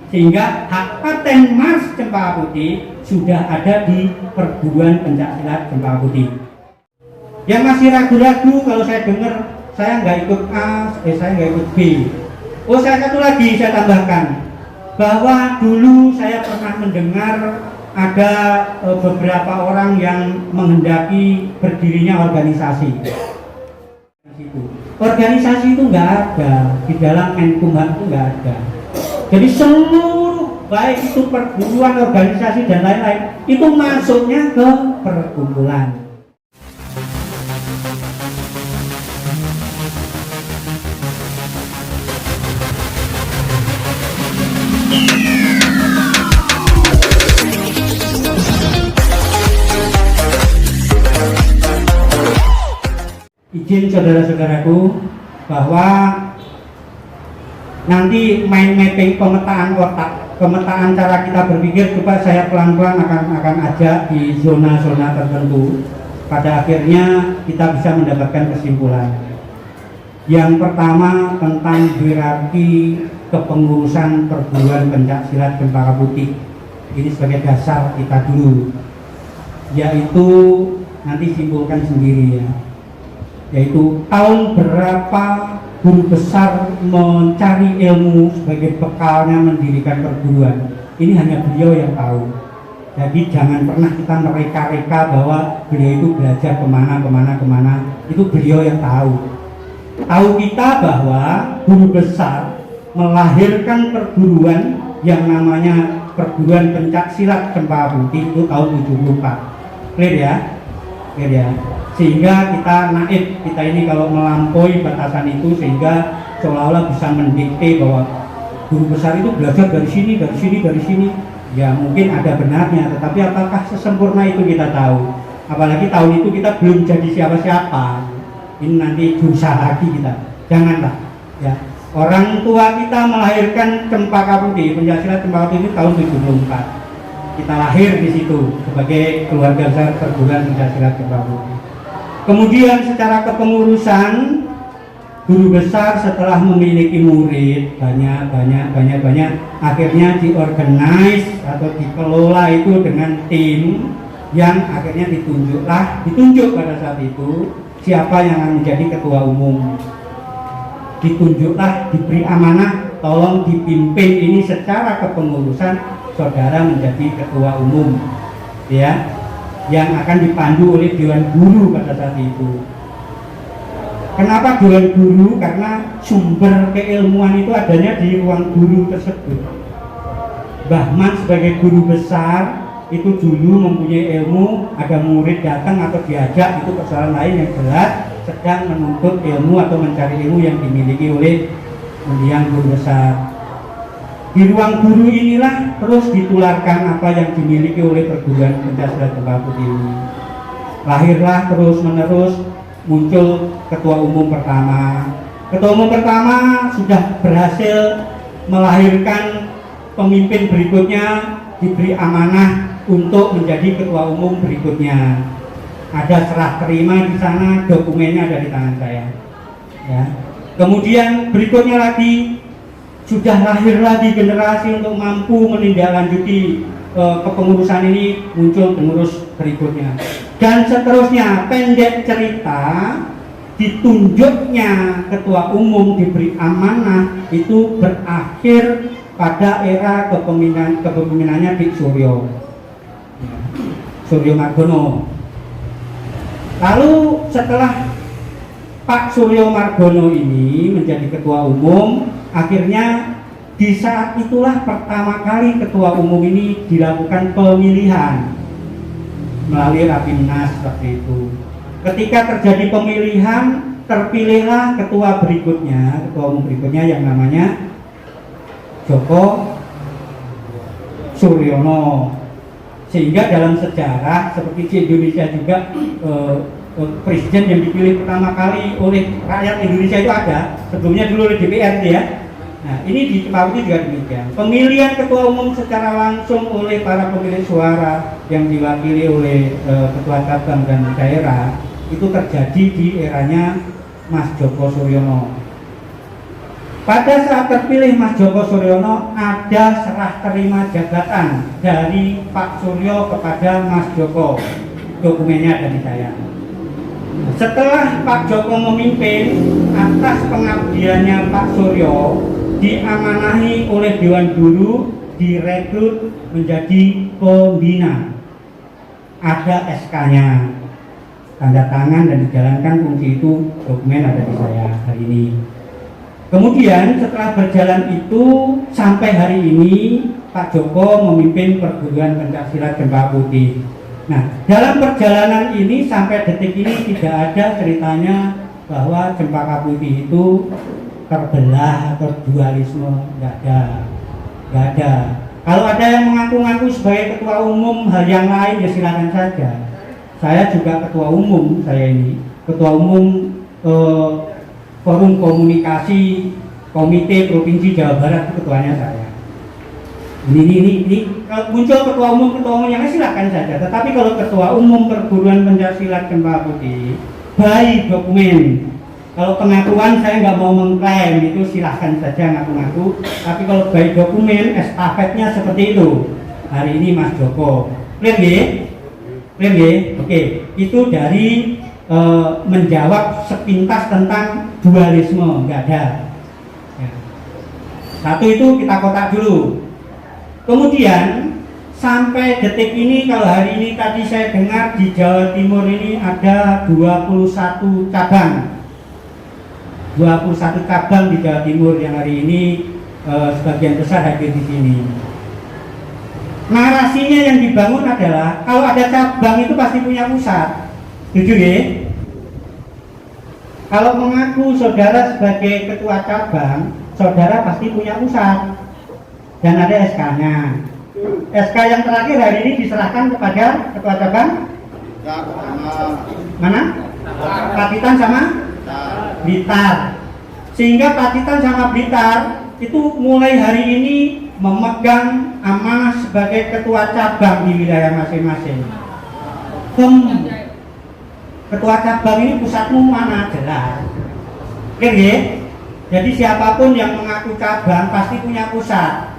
Sehingga hak paten Mas Cempaka Putih sudah ada di perguruan pencaksilat Cempaka Putih. Yang masih ragu-ragu kalau saya dengar saya nggak ikut A, saya nggak ikut B. Oh, satu lagi saya tambahkan bahwa dulu saya pernah mendengar ada beberapa orang yang menghendaki berdirinya organisasi. Organisasi itu nggak ada di dalam Menkumham, itu nggak ada. Jadi seluruh baik itu perguruan, organisasi dan lain-lain itu masuknya ke perkumpulan. Izin saudara-saudaraku bahwa nanti main mapping pemetaan otak, pemetaan cara kita berpikir, coba saya pelan-pelan akan ajak di zona-zona tertentu. Pada akhirnya kita bisa mendapatkan kesimpulan. Yang pertama tentang hierarki kepengurusan perguruan pencaksilat Cempaka Putih. Ini sebagai dasar kita dulu, yaitu nanti simpulkan sendiri ya. Yaitu tahun berapa guru besar mencari ilmu sebagai bekalnya mendirikan perguruan. Ini hanya beliau yang tahu. Jadi jangan pernah kita mereka-reka bahwa beliau itu belajar kemana. Itu beliau yang tahu. Tahu kita bahwa guru besar melahirkan perguruan yang namanya Perguruan Pencaksilat Cempaka Putih itu tahun 74. Clear ya? Clear ya? Sehingga kita naik, kita ini kalau melampaui batasan itu sehingga seolah-olah bisa mendikte bahwa guru besar itu belajar dari sini, ya mungkin ada benarnya, tetapi apakah sesempurna itu kita tahu? Apalagi tahun itu kita belum jadi siapa-siapa. Ini nanti berusaha lagi kita, janganlah ya. Orang tua kita melahirkan Cempaka Putih, pencaksilat Cempaka Putih ini tahun 74. Kita lahir di situ sebagai keluarga besar perguruan pencaksilat Cempaka Putih. Kemudian secara kepengurusan, guru besar setelah memiliki murid banyak, akhirnya diorganize atau dikelola itu dengan tim yang akhirnya ditunjuk pada saat itu siapa yang akan menjadi ketua umum. Ditunjuklah, diberi amanah, tolong dipimpin ini secara kepengurusan, saudara menjadi ketua umum ya, yang akan dipandu oleh Dewan Guru pada saat itu. Kenapa Dewan Guru? Karena sumber keilmuan itu adanya di ruang guru tersebut. Mbah Man sebagai guru besar itu dulu mempunyai ilmu, ada murid datang atau diajak itu persoalan lain, yang jelas sedang menuntut ilmu atau mencari ilmu yang dimiliki oleh mendiang guru besar. Di ruang guru inilah terus ditularkan apa yang dimiliki oleh perguruan pencaksilat Cempaka Putih ini. Lahirlah terus menerus muncul ketua umum pertama. Ketua umum pertama sudah berhasil melahirkan pemimpin berikutnya, diberi amanah untuk menjadi ketua umum berikutnya. Ada serah terima di sana, dokumennya ada di tangan saya. Ya. Kemudian berikutnya lagi sudah lahir lagi generasi untuk mampu menindaklanjuti kepengurusan ini, muncul pengurus berikutnya dan seterusnya. Pendek cerita, ditunjuknya ketua umum, diberi amanah itu berakhir pada era kepemimpinannya Dik Suryo Margono. Lalu setelah Pak Suryo Margono ini menjadi ketua umum, akhirnya di saat itulah pertama kali ketua umum ini dilakukan pemilihan melalui Rapimnas seperti itu. Ketika terjadi pemilihan, terpilihlah ketua umum berikutnya yang namanya Joko Suryono. Sehingga dalam sejarah seperti di Indonesia juga presiden yang dipilih pertama kali oleh rakyat Indonesia itu ada, sebelumnya dulu oleh DPR ya. Nah, ini di Cempaka Putih juga demikian. Pemilihan ketua umum secara langsung oleh para pemilik suara yang diwakili oleh ketua cabang dan daerah itu terjadi di eranya Mas Joko Suryono. Pada saat terpilih Mas Joko Suryono, ada serah terima jabatan dari Pak Suryo kepada Mas Joko. Dokumennya ada di saya. Setelah Pak Joko memimpin, atas pengabdiannya Pak Suryo diamanahi oleh Dewan Guru, direkrut menjadi pembina. Ada SK-nya, tanda tangan dan dijalankan fungsi itu, dokumen ada di saya hari ini. Kemudian setelah berjalan itu sampai hari ini Pak Joko memimpin perguruan pencaksilat Cempaka Putih. Nah, dalam perjalanan ini sampai detik ini tidak ada ceritanya bahwa Cempaka Putih itu terbelah atau dualisme, nggak ada. Kalau ada yang mengaku-ngaku sebagai ketua umum hal yang lain ya silakan saja. Saya juga ketua umum, saya ini ketua umum Forum Komunikasi Komite Provinsi Jawa Barat, itu ketuanya saya. Ini kalau muncul ketua umum yang lain silakan saja. Tetapi kalau ketua umum perguruan pencaksilat Cempaka Putih, baik dokumen. Kalau pengakuan saya nggak mau mengklaim, itu silahkan saja ngaku-ngaku. Tapi kalau baik dokumen, estafetnya seperti itu. Hari ini Mas Joko, clear ya? Oke, itu dari menjawab sepintas tentang dualisme, nggak ada. Ya. Satu itu kita kotak dulu. Kemudian sampai detik ini, kalau hari ini tadi saya dengar di Jawa Timur ini ada 21 cabang. 21 cabang di Jawa Timur yang hari ini sebagian besar hadir di sini. Narasinya yang dibangun adalah kalau ada cabang itu pasti punya pusat. Setuju ya? Kalau mengaku saudara sebagai ketua cabang, saudara pasti punya pusat dan ada SK-nya. SK yang terakhir hari ini diserahkan kepada ketua cabang. Mana? Pacitan sama Blitar. Sehingga Pacitan sama Blitar itu mulai hari ini memegang amanah sebagai ketua cabang di wilayah masing-masing. Ketua cabang ini pusatmu mana? Jelas. Oke ya? Jadi siapapun yang mengaku cabang pasti punya pusat.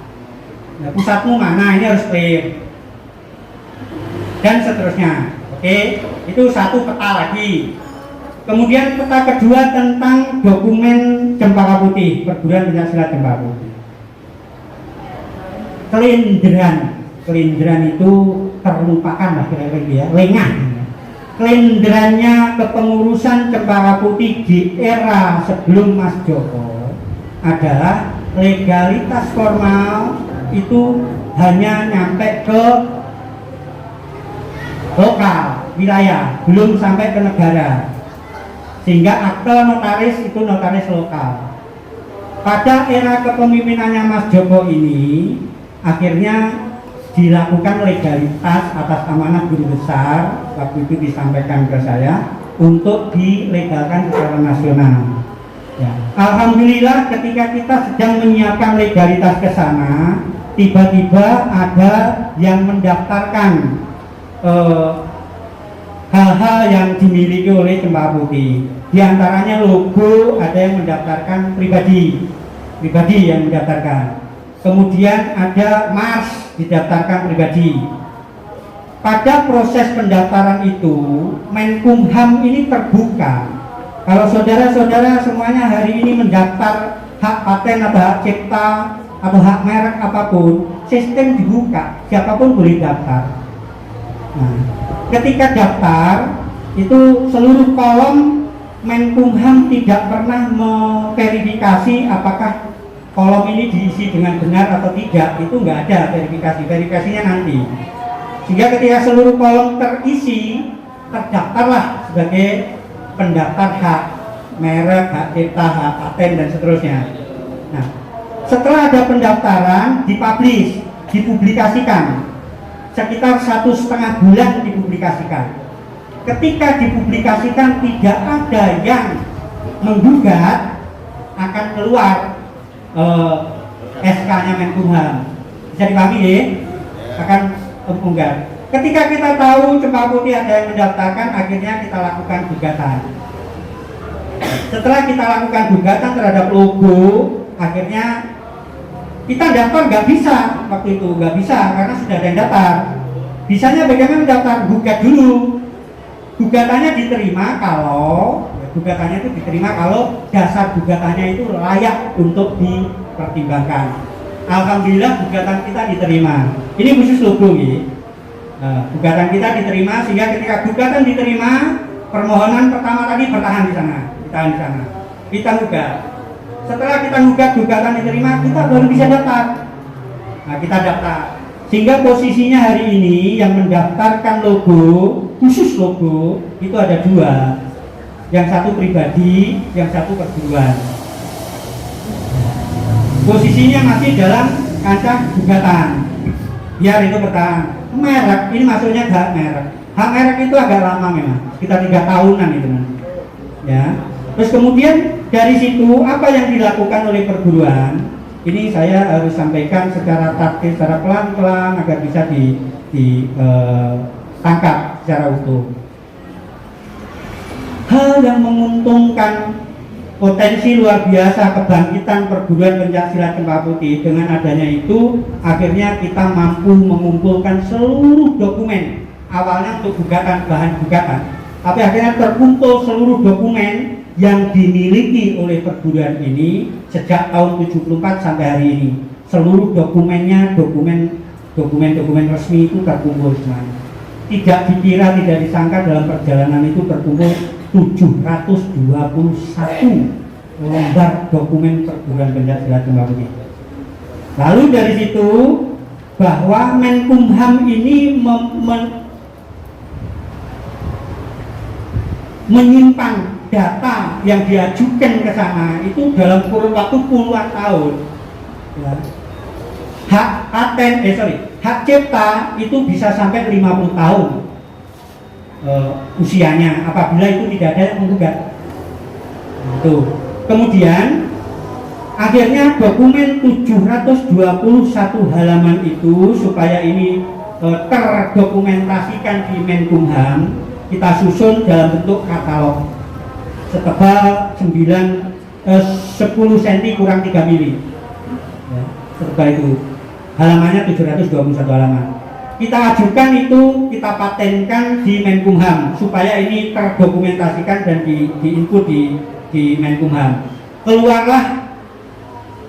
Nah, pusatmu mana? Ini harus clear. Dan seterusnya. Oke, itu satu peta lagi. Kemudian peta kedua tentang dokumen Cempaka Putih, perguruan pencaksilat Cempaka Putih. Kelinderan itu terlupakan lah kira-kira ya, lengah. Kelinderannya kepengurusan Cempaka Putih di era sebelum Mas Joko adalah legalitas formal itu hanya nyampe ke lokal, wilayah, belum sampai ke negara. Sehingga akte notaris itu notaris lokal. Pada era kepemimpinannya Mas Joko ini, akhirnya dilakukan legalitas atas amanah guru besar, waktu itu disampaikan ke saya, untuk dilegalkan secara nasional. Ya. Alhamdulillah ketika kita sedang menyiapkan legalitas ke sana, tiba-tiba ada yang mendaftarkan hal-hal yang dimiliki oleh Cempaka Putih. Di antaranya logo, ada yang mendaftarkan pribadi yang mendaftarkan. Kemudian ada mars didaftarkan pribadi. Pada proses pendaftaran itu, Menkumham ini terbuka. Kalau saudara-saudara semuanya hari ini mendaftar hak paten atau hak cipta atau hak merek apapun, sistem dibuka, siapapun boleh daftar. Nah, ketika daftar itu seluruh kolom Menkumham tidak pernah memverifikasi apakah kolom ini diisi dengan benar atau tidak. Itu nggak ada verifikasinya nanti. Sehingga ketika seluruh kolom terisi, terdaftarlah sebagai pendaftar hak merek, hak cipta, hak paten dan seterusnya. Nah, setelah ada pendaftaran, dipublikasikan sekitar 1,5 bulan dipublikasikan. Ketika dipublikasikan tidak ada yang menggugat, akan keluar SK-nya Menkumham. Bisa dipahami ya? Akan menggugat. Ketika kita tahu Cempaka Putih ada yang mendaftarkan, akhirnya kita lakukan gugatan. Setelah kita lakukan gugatan terhadap logo, akhirnya kita daftar nggak bisa waktu itu, nggak bisa karena sudah ada yang daftar. Bisanya bagaimana daftar? Gugat dulu. Gugatannya diterima kalau dasar gugatannya itu layak untuk dipertimbangkan. Alhamdulillah gugatan kita diterima. Ini khusus logo nih. Gugatan kita diterima sehingga ketika gugatan diterima, permohonan pertama tadi bertahan di sana, kita gugat. Setelah kita gugat, gugatan diterima, kita baru bisa daftar. Nah, kita daftar. Sehingga posisinya hari ini yang mendaftarkan logo, khusus logo, itu ada 2. Yang satu pribadi, yang satu perguruan. Posisinya masih dalam kancah gugatan. Biar itu bertahan. Merek, ini maksudnya hak merek. Hak merek itu agak lama memang, sekitar 3 tahunan itu. Ya. Terus kemudian dari situ apa yang dilakukan oleh perguruan? Ini saya harus sampaikan secara taktis, secara pelan-pelan agar bisa ditangkap secara utuh. Hal yang menguntungkan, potensi luar biasa kebangkitan perguruan pencaksilat Cempaka Putih dengan adanya itu, akhirnya kita mampu mengumpulkan seluruh dokumen. Awalnya untuk gugatan, bahan gugatan, tapi akhirnya terkumpul seluruh dokumen yang dimiliki oleh perguruan ini sejak tahun 74 sampai hari ini. Seluruh dokumennya, dokumen resmi itu terkumpul semuanya. Tidak dikira, tidak disangka dalam perjalanan itu terkumpul 721 lembar dokumen perguruan pencaksilat Cempaka Putih. Lalu dari situ bahwa Menkumham ini menyimpan data yang diajukan ke sana itu dalam kurun waktu puluhan tahun. Ya. Hak cipta itu bisa sampai 50 tahun usianya apabila itu tidak ada yang menggugat. Itu. Kemudian akhirnya dokumen 721 halaman itu supaya ini terdokumentasikan di Menkumham, kita susun dalam bentuk katalog setebal 10 cm kurang 3 mili. Ya, setebal itu. Halamannya 721 halaman. Kita ajukan itu, kita patenkan di Menkumham supaya ini terdokumentasikan dan diinput di Menkumham. Keluarlah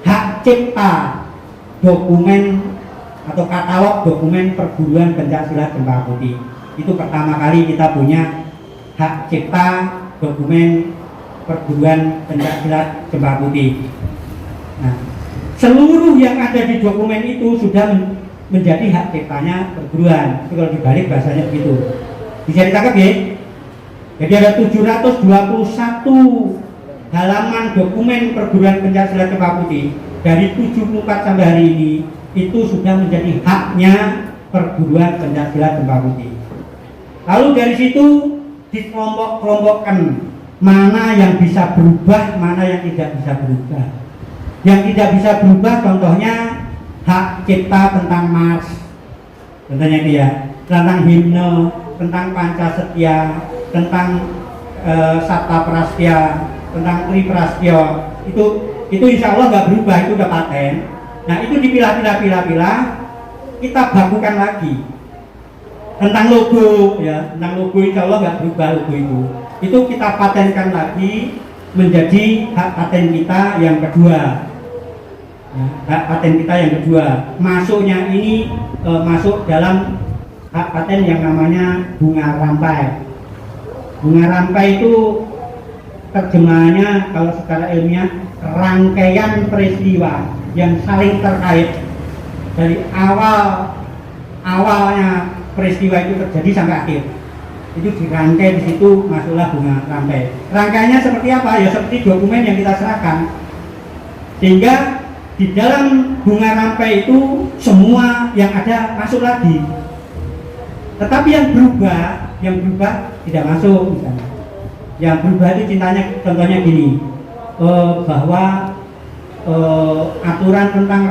hak cipta dokumen atau katalog dokumen perguruan pencaksilat Cempaka Putih. Itu pertama kali kita punya hak cipta dokumen perguruan pencaksilat Cempaka Putih. Nah, seluruh yang ada di dokumen itu sudah menjadi hak ciptanya perguruan. Itu kalau dibalik bahasanya begitu. Bisa ditangkap ya? Jadi ada 721 halaman dokumen perguruan pencaksilat Cempaka Putih dari 74 sampai hari ini itu sudah menjadi haknya perguruan pencaksilat Cempaka Putih. Lalu dari situ dikelompok-kelompokkan mana yang bisa berubah, mana yang tidak bisa berubah. Yang tidak bisa berubah contohnya hak cipta tentang Mars, contohnya itu ya, tentang himne, tentang Pancasila, tentang Sabta Prastya, tentang Tri Prastya, itu insya Allah nggak berubah, itu udah paten. Nah itu dipilah-pilah, kita bakukan lagi. Tentang logo ya, tentang logo insya Allah nggak berubah logo itu kita patenkan lagi menjadi hak paten kita yang kedua. Hak paten kita yang kedua, masuknya ini masuk dalam hak paten yang namanya bunga rampai. Bunga rampai itu terjemahannya kalau secara ilmiah rangkaian peristiwa yang saling terkait dari awalnya peristiwa itu terjadi sampai akhir. Itu dirangkai di situ, masuklah bunga rampai. Rangkaiannya seperti apa? Ya seperti dokumen yang kita serahkan. Sehingga di dalam bunga rampai itu semua yang ada masuk lagi. Tetapi yang berubah tidak masuk misalnya. Yang berubah itu contohnya gini, bahwa aturan tentang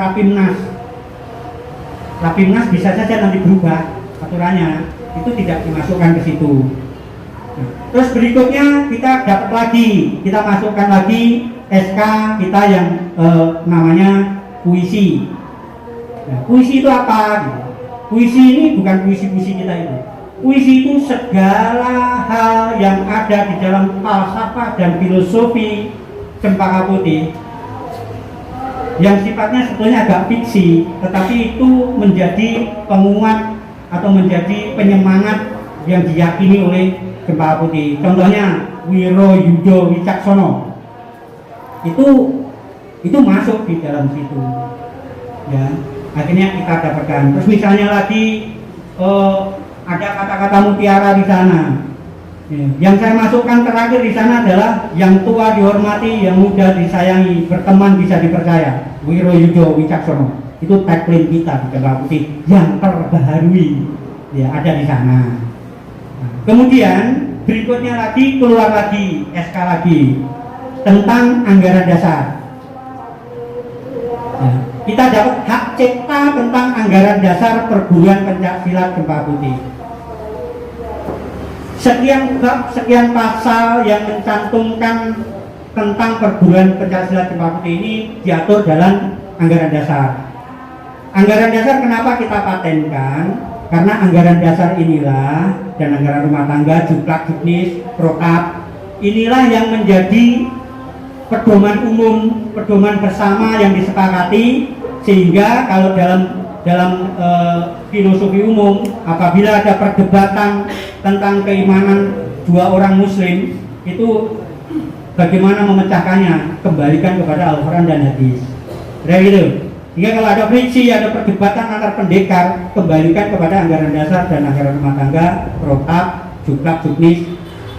Rapimnas bisa saja nanti berubah aturannya, itu tidak dimasukkan ke situ. Terus berikutnya kita dapat lagi, kita masukkan lagi SK kita yang namanya puisi. Nah, puisi itu apa? Puisi ini bukan puisi-puisi kita itu. Puisi itu segala hal yang ada di dalam falsafah dan filosofi Cempaka Putih yang sifatnya sebetulnya agak fiksi, tetapi itu menjadi penguat atau menjadi penyemangat yang diyakini oleh Cempaka Putih. Contohnya Wiro Yudo Wicaksono itu masuk di dalam situ, ya. Akhirnya kita dapatkan. Terus misalnya lagi ada kata-kata mutiara di sana. Yang saya masukkan terakhir di sana adalah yang tua dihormati, yang muda disayangi, berteman bisa dipercaya. Wiro Yudo Wicaksono itu tagline kita di Cempaka Putih yang terbaharui, ya, ada di sana. Nah, kemudian berikutnya lagi keluar lagi SK lagi tentang anggaran dasar. Ya, kita dapat hak cipta tentang anggaran dasar perguruan pencaksilat Cempaka Putih. Sekian bab, sekian pasal yang mencantumkan tentang perguruan pencaksilat Cempaka Putih ini diatur dalam anggaran dasar. Anggaran dasar kenapa kita patenkan? Karena anggaran dasar inilah dan anggaran rumah tangga, juklak, juknis, prokap, inilah yang menjadi pedoman umum, pedoman bersama yang disepakati, sehingga kalau dalam filosofi umum apabila ada perdebatan tentang keimanan dua orang muslim itu bagaimana memecahkannya, kembalikan kepada Al-Quran dan hadis. Gitu. Jika kalau ada friksi, ada perdebatan antar pendekar, kembalikan kepada anggaran dasar dan anggaran rumah tangga, prokap, juklak, juknis,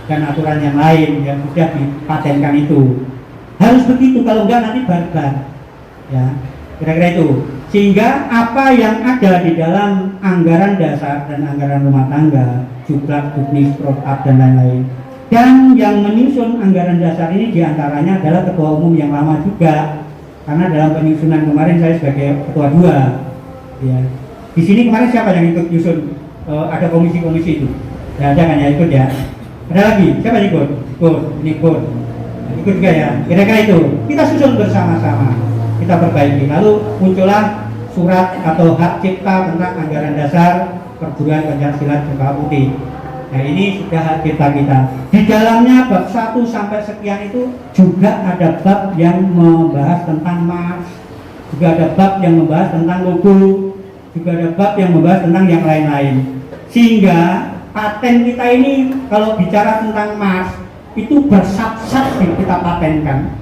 dan aturan yang lain yang sudah dipatenkan itu. Harus begitu, kalau enggak nanti barbar. Ya, kira-kira itu. Sehingga apa yang ada di dalam anggaran dasar dan anggaran rumah tangga, juklak, juknis, prokap, dan lain-lain. Dan yang menyusun anggaran dasar ini diantaranya adalah ketua umum yang lama juga. Karena dalam penyusunan kemarin saya sebagai ketua 2, ya. Di sini kemarin siapa yang ikut nyusun? Ada komisi-komisi itu. Ya, ada kan ya, ikut ya. Ada lagi, siapa yang ikut? Ikut juga ya. Kira-kira itu. Kita susun bersama-sama, kita perbaiki. Lalu muncullah surat atau hak cipta tentang anggaran dasar perguruan pencaksilat Cempaka Putih. Nah, ini sudah hak cipta kita. Di dalamnya bab 1 sampai sekian itu juga ada bab yang membahas tentang Mars, juga ada bab yang membahas tentang logo, juga ada bab yang membahas tentang yang lain-lain. Sehingga paten kita ini kalau bicara tentang Mars itu bersat-sat kita patenkan.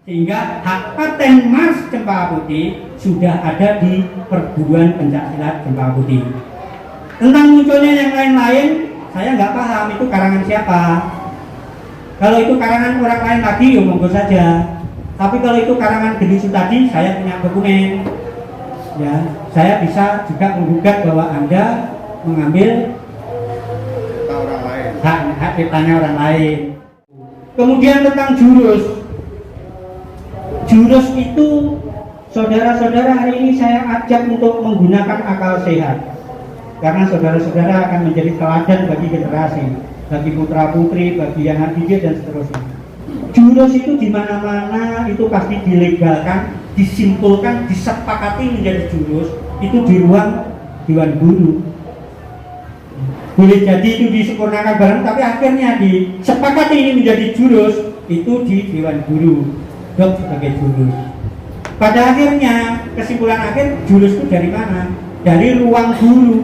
Sehingga hak paten Mars Cempaka Putih sudah ada di perguruan pencaksilat Cempaka Putih. Tentang munculnya yang lain-lain saya nggak paham itu karangan siapa. Kalau itu karangan orang lain lagi, ya monggo saja. Tapi kalau itu karangan Geni Sutadi, saya punya dokumen. Ya, saya bisa juga menggugat bahwa Anda mengambil orang lain. hak ciptanya orang lain. Kemudian tentang jurus. Jurus itu saudara-saudara hari ini saya ajak untuk menggunakan akal sehat. Karena saudara-saudara akan menjadi teladan bagi generasi, bagi putra-putri, bagi yang didik dan seterusnya. Jurus itu di mana-mana itu pasti dilegalkan, disimpulkan, disepakati menjadi jurus itu di ruang Dewan Guru. Boleh jadi itu disempurnakan bareng, tapi akhirnya disepakati ini menjadi jurus itu di Dewan Guru, dok sebagai jurus. Pada akhirnya kesimpulan akhir jurus itu dari mana? Dari ruang guru.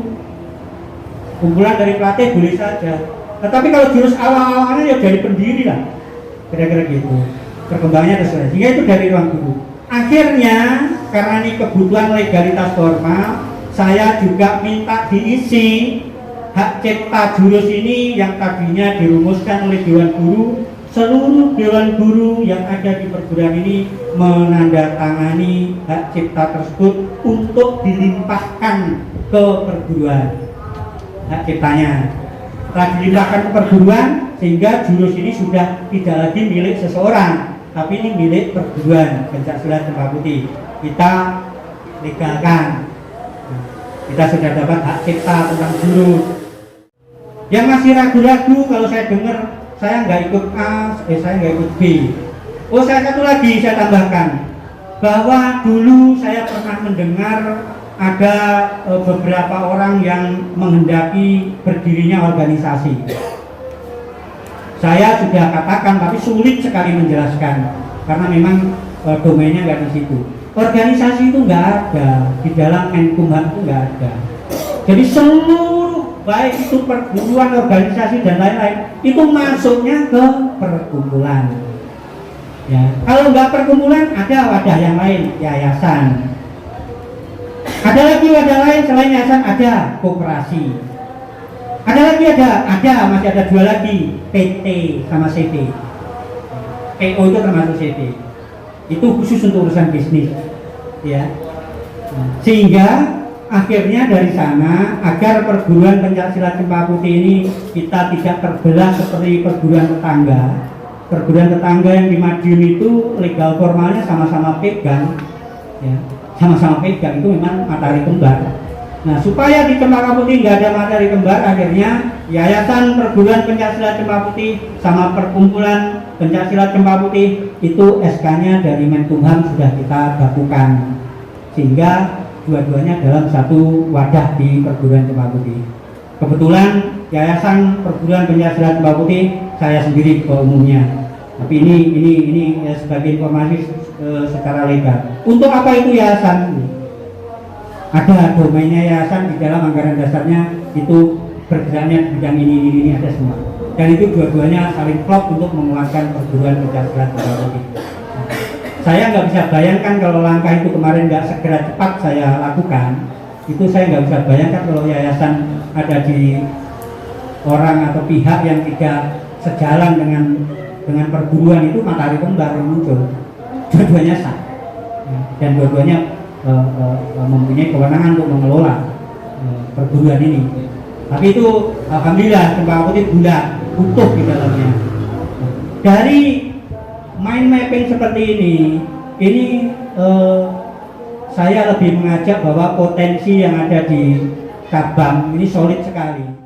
Kumpulan dari pelatih boleh saja, tetapi kalau jurus awal-awalnya ya dari pendiri lah, kira-kira gitu. Perkembangannya terserah. Sehingga itu dari ruang guru. Akhirnya karena ini kebutuhan legalitas formal, saya juga minta diisi hak cipta jurus ini yang tadinya dirumuskan oleh Dewan Guru. Seluruh Dewan Guru yang ada di perguruan ini menandatangani hak cipta tersebut untuk dilimpahkan ke perguruan. Hak ciptanya telah dilimpahkan ke perguruan sehingga jurus ini sudah tidak lagi milik seseorang, tapi ini milik perguruan pencaksilat Cempaka Putih. Kita legalkan. Kita sudah dapat hak cipta tentang jurus. Yang masih ragu-ragu kalau saya dengar saya nggak ikut A, saya nggak ikut B. Oh, saya satu lagi saya tambahkan bahwa dulu saya pernah mendengar ada beberapa orang yang menghendaki berdirinya organisasi. Saya sudah katakan, tapi sulit sekali menjelaskan karena memang domainnya nggak di situ. Organisasi itu nggak ada di dalam Menkumham, itu nggak ada. Jadi seluruh baik itu perguruan, organisasi dan lain-lain itu masuknya ke perkumpulan. Ya, kalau nggak perkumpulan ada wadah yang lain, yayasan. Ada lagi wadah lain selain yayasan, ada koperasi. Ada lagi masih ada dua lagi, PT sama CT. PO itu termasuk CT. Itu khusus untuk urusan bisnis, ya. Sehingga akhirnya dari sana agar perguruan pencaksilat Cempaka Putih ini kita tidak terbelah seperti perguruan tetangga. Perguruan tetangga yang di Madiun itu legal formalnya sama-sama pegang, ya. Sama-sama pegang itu memang matahari kembar. Nah, supaya di Cempaka Putih nggak ada matahari kembar, akhirnya Yayasan Perguruan Pencaksilat Cempaka Putih sama Perkumpulan Pencaksilat Cempaka Putih itu SK-nya dari Menkumham sudah kita bakukan, sehingga dua-duanya dalam satu wadah di Perguruan Cempaka Putih. Kebetulan Yayasan Perguruan Pencaksilat Cempaka Putih saya sendiri ketua umumnya. Tapi ini ya, sebagai informasi secara legal. Untuk apa itu yayasan? Ada domainnya yayasan di dalam anggaran dasarnya, itu bergeraknya di bidang ini ada semua. Dan itu dua-duanya saling klop untuk menguatkan perguruan pencaksilat Cempaka Putih. Saya nggak bisa bayangkan kalau langkah itu kemarin nggak segera cepat saya lakukan. Itu saya nggak bisa bayangkan kalau yayasan ada di orang atau pihak yang tidak sejalan dengan perguruan itu, matahari kembar yang muncul. Dua-duanya sah, dan dua-duanya mempunyai kewenangan untuk mengelola perguruan ini. Tapi itu alhamdulillah Cempaka Putih bulat, utuh di dalamnya. Dari mind mapping seperti ini saya lebih mengajak bahwa potensi yang ada di cabang ini solid sekali.